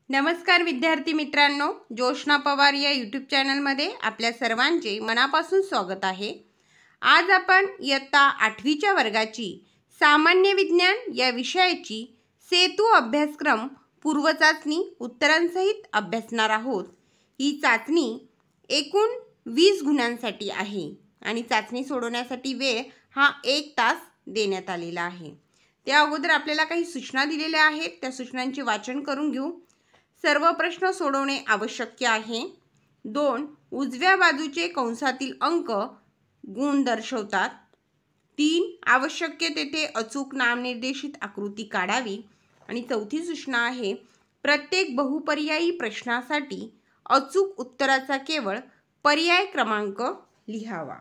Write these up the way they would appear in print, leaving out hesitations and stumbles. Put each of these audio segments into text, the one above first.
नमस्कार विद्यार्थी मित्रांनो, जोशना पवार या यूट्यूब चॅनलमध्ये आपल्या सर्वांचे मनापासून स्वागत आहे। आज आपण इयत्ता 8वीच्या वर्गाची सामान्य विज्ञान या विषयाची सेतू अभ्यासक्रम पूर्वचाचणी उत्तरांसहित अभ्यासणार आहोत। ही चाचणी एकूण 20 गुणांसाठी आहे आणि चाचणी सोडवण्यासाठी वेळ हा 1 तास देण्यात आलेला आहे। त्या अगोदर आपल्याला काही सूचना दिलेल्या आहेत, त्या सूचनांचे वाचन करून घेऊ। सर्व प्रश्न सोडवणे आवश्यक आहे। 2 उजव्या बाजूचे कंसातील अंक गुण दर्शवतात। 3 आवश्यक तेथे अचूक नामनिर्देशित आकृती काढावी आणि चौथी सूचना आहे प्रत्येक बहुपर्यायी प्रश्नासाठी अचूक उत्तराचा केवळ पर्याय क्रमांक लिहावा।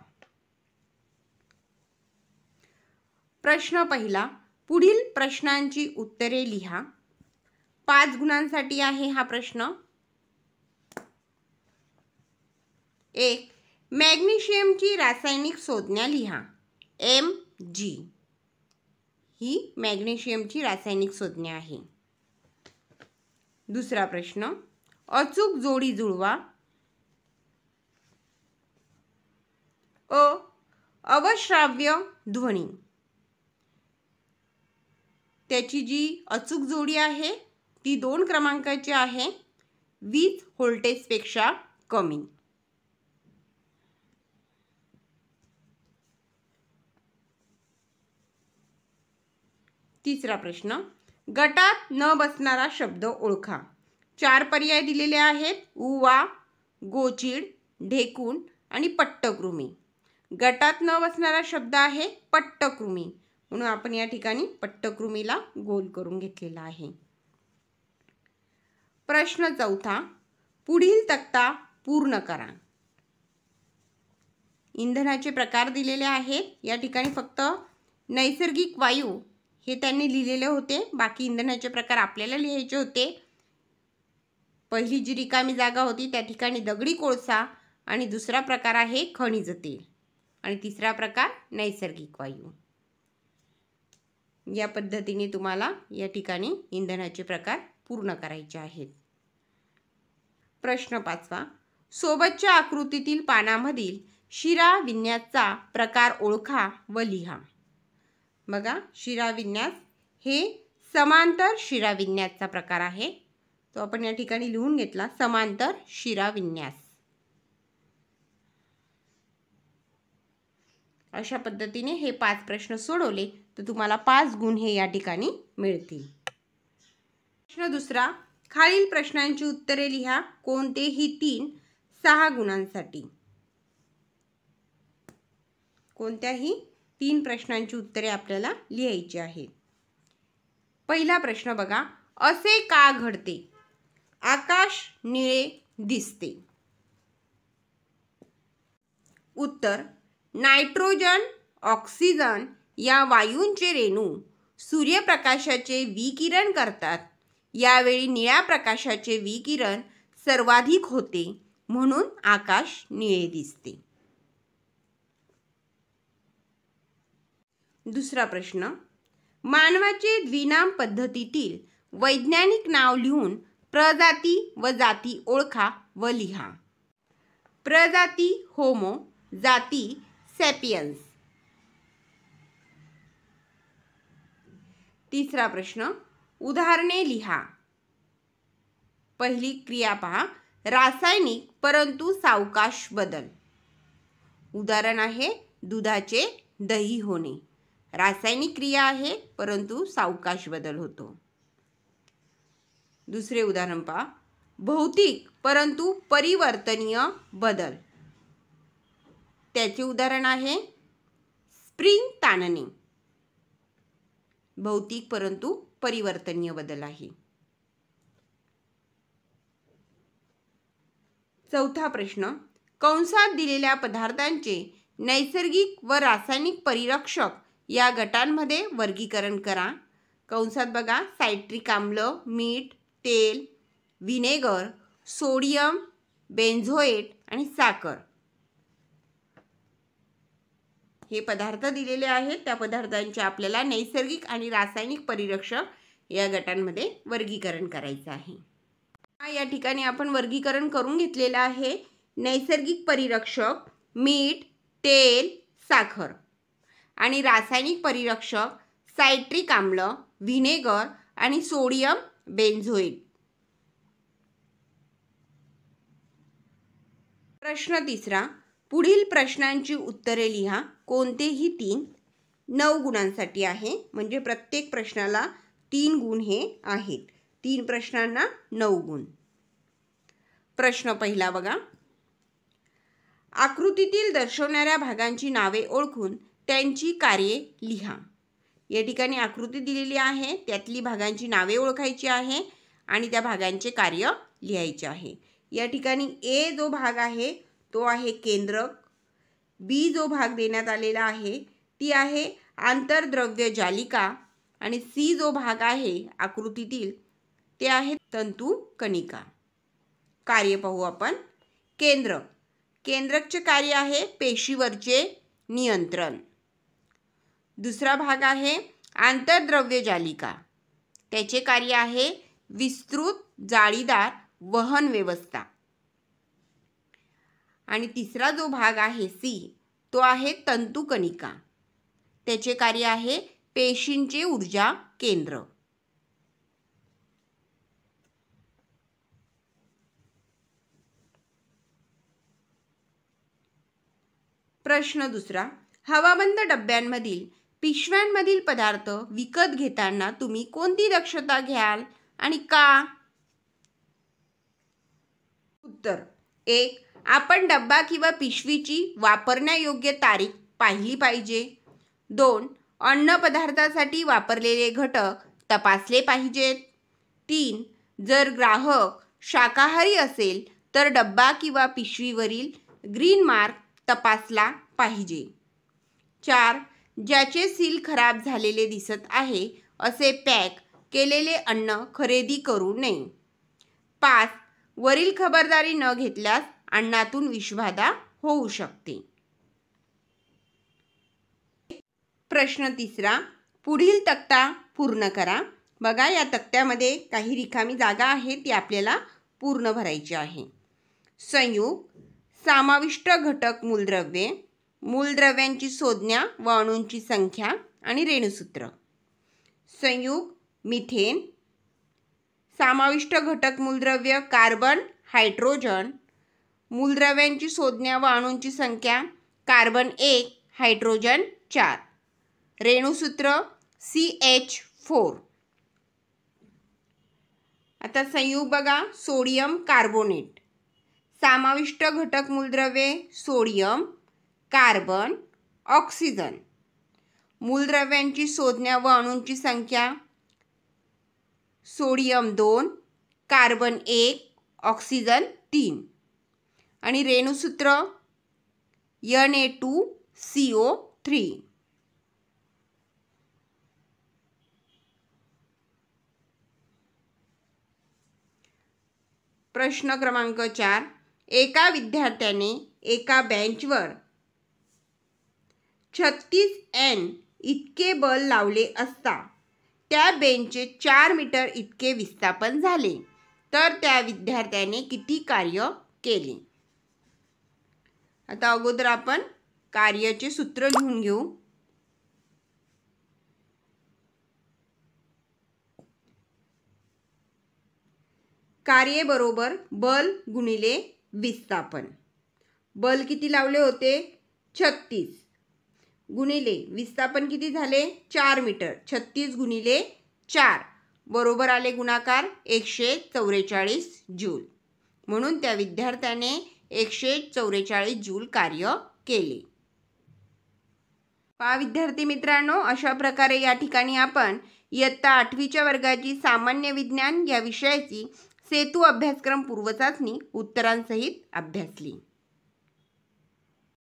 प्रश्न पहिला, पुढील प्रश्नांची उत्तरे लिहा। 5 गुणांसाठी आहे हा प्रश्न। 1 मॅग्नेशियमची रासायनिक संज्ञा लिहा। Mg ही मॅग्नेशियमची रासायनिक संज्ञा आहे। दुसरा प्रश्न, अचूक जोडी जुळवा। अ अवश्राव्य ध्वनी, त्याची जी अचूक जोडी आहे ती 2 क्रमांकाची आहे, 20 व्होल्टेजपेक्षा कमी। तिसरा प्रश्न, गटात न बसणारा शब्द ओळखा। 4 पर्याय दिलेले आहेत, उवा, गोचिड, ढेकूण आणि पट्टकृमी। गटात न बसणारा शब्द आहे पट्टकृमी, म्हणून आपण या ठिकाणी पट्टकृमीला गोल करून घेतलेला आहे। प्रश्न चौथा, पुढील तक्ता पूर्ण करा। इंधनाचे प्रकार दिलेले आहेत। या ठिकाणी फक्त नैसर्गिक वायू हे त्यांनी लिहिलेले होते, बाकी इंधनाचे प्रकार आपल्याला लिहायचे होते। पहिली जी रिकामी जागा होती त्या ठिकाणी दगडी कोळसा आणि दुसरा प्रकार आहे खनिज तेल आणि तिसरा प्रकार नैसर्गिक वायू। या पद्धतीने तुम्हाला या ठिकाणी इंधनाचे प्रकार पूर्ण करायचे आहेत। प्रश्न 5वा, सोबतच्या आकृतीतील पानामधील शिराविन्यासचा प्रकार ओळखा व लिहा। बघा, शिराविन्यास हे समांतर शिराविन्यासचा प्रकार आहे, तो आपण या ठिकाणी लिहून घेतला, समांतर शिराविन्यास। अशा पद्धतीने हे 5 प्रश्न सोडवले तर तुम्हाला 5 गुण हे या ठिकाणी मिळतील। प्रश्न दुसरा, खालील प्रश्नांची उत्तरे लिहा, कोणतेही 3 6 गुणांसाठी। कोणत्याही 3 प्रश्नांची उत्तरे आपल्याला लिहायची आहेत। पहिला प्रश्न बघा, असे का घडते? आकाश निळे दिसते। उत्तर, नायट्रोजन, ऑक्सिजन या वायूंचे रेणू सूर्यप्रकाशाचे विकिरण करतात। यावेळी निळ्या प्रकाशाचे विकिरण सर्वाधिक होते, म्हणून आकाश निळे दिसते। दुसरा प्रश्न, मानवाचे द्विनाम पद्धतीतील वैज्ञानिक नाव लिहून प्रजाती व जाती ओळखा व लिहा। प्रजाती होमो, जाती सॅपियन्स। तिसरा प्रश्न, उदाहरणे लिहा। पहिली क्रिया पहा, रासायनिक परंतु सावकाश बदल। उदाहरण आहे दुधाचे दही होणे, रासायनिक क्रिया आहे परंतु सावकाश बदल होतो। दुसरे उदाहरण पहा, भौतिक परंतु परिवर्तनीय बदल। त्याचे उदाहरण आहे स्प्रिंग ताणणे, भौतिक परंतु परिवर्तनीय बदल आहे। चौथा प्रश्न, कंसात दिलेल्या पदार्थांचे नैसर्गिक व रासायनिक परिरक्षक या गटांमध्ये वर्गीकरण करा। कंसात बघा, सायट्रिक आम्ल, मीठ, तेल, व्हिनेगर, सोडियम बेन्झोएट आणि साखर हे पदार्थ दिलेले आहेत। त्या पदार्थांचे आपल्याला नैसर्गिक आणि रासायनिक परिरक्षक या गटांमध्ये वर्गीकरण करायचे आहे। या ठिकाणी आपण वर्गीकरण करून घेतलेलं आहे. नैसर्गिक परिरक्षक मीठ, तेल, साखर आणि रासायनिक परिरक्षक सायट्रिक आम्ल, व्हिनेगर आणि सोडियम बेन्झोएट. प्रश्न तिसरा. पुढील प्रश्नांची उत्तरे लिहा. कोणतेही 3 9 गुणांसाठी आहे, म्हणजे प्रत्येक प्रश्नाला 3 गुण हे आहेत. 3 प्रश्नांना 9 गुण. प्रश्न पहिला बघा. आकृतीतील दर्शवणाऱ्या भागांची नावे ओळखून त्यांची कार्ये लिहा. या ठिकाणी आकृती दिलेली आहे, त्यातली भागांची नावे ओळखायची आहे आणि त्या भागांचे कार्य लिहायचे आहे. या ठिकाणी ए जो भाग आहे तो आहे केंद्रक. बी जो भाग देण्यात आलेला आहे ती आहे आंतरद्रव्य जालिका आणि सी जो भाग आहे आकृतीतील ते आहे तंतू कणिका. कार्य पाहू आपण. केंद्रक. केंद्रकचे कार्य आहे पेशीवरचे नियंत्रण. दुसरा भाग आहे आंतरद्रव्य जालिका. त्याचे कार्य आहे विस्तृत जाळीदार वहन व्यवस्था. आणि तिसरा जो भाग आहे सी तो आहे तंतू कणिका. त्याचे कार्य आहे पेशींचे ऊर्जा केंद्र. प्रश्न दुसरा. हवाबंद डब्यांमधील पिशव्यांमधील पदार्थ विकत घेताना तुम्ही कोणती दक्षता घ्याल आणि का? उत्तर. 1. आपण डब्बा किंवा पिशवीची वापरण्यायोग्य तारीख पाहिली पाहिजे. 2. अन्न पदार्थासाठी वापरलेले घटक तपासले पाहिजेत. 3. जर ग्राहक शाकाहारी असेल तर डब्बा किंवा पिशवीवरील ग्रीन मार्क तपासला पाहिजे. 4. ज्याचे सील खराब झालेले दिसत आहे असे पॅक केलेले अन्न खरेदी करू नये. 5. वरील खबरदारी न घेतल्यास अन्नातून विषबाधा होऊ शकते. प्रश्न तिसरा. पुढील तक्ता पूर्ण करा. बघा, या तक्त्यामध्ये काही रिकामी जागा आहे ती आपल्याला पूर्ण भरायची आहे. संयुग. समाविष्ट घटक मूलद्रव्ये, मूलद्रव्यांची संज्ञा व अणूंची संख्या आणि रेणुसूत्र. संयुग मिथेन. समाविष्ट घटक मूलद्रव्य कार्बन, हायड्रोजन. मूलद्रव्यांची संज्ञा व अणूंची संख्या कार्बन 1, हायड्रोजन 4. रेणुसूत्र CH4. आता संयुग बघा. Sodium carbonate. समाविष्ट घटक मूलद्रव्ये सोडियम, कार्बन, ऑक्सिजन. मूलद्रव्यांची संज्ञा व अणूंची संख्या सोडियम 2, कार्बन 1, ऑक्सिजन 3. आणि रेणुसूत्र Na2CO3. प्रश्न क्रमांक 4. एका विद्यार्थ्याने एका बेंचवर 36 N इतके बल लावले असता त्या बेंचचे 4 मीटर इतके विस्थापन झाले तर त्या विद्यार्थ्याने किती कार्य केले? आता अगोदर आपण कार्याचे सूत्र लिहून घेऊ. कार्य बरोबर बल गुणिले विस्थापन. बल किती लावले होते? 36 गुणिले विस्थापन किती झाले? 4 मीटर. 36 गुणिले 4 बरोबर आले गुणाकार 144 जूल. म्हणून त्या विद्यार्थ्याने 144 जूल कार्य केले. पहा विद्यार्थी मित्रांनो, अशा प्रकारे या ठिकाणी आपण इयत्ता 8वीच्या वर्गाची सामान्य विज्ञान या विषयाची सेतू अभ्यासक्रम पूर्वचाचणी उत्तरांसहित अभ्यासली.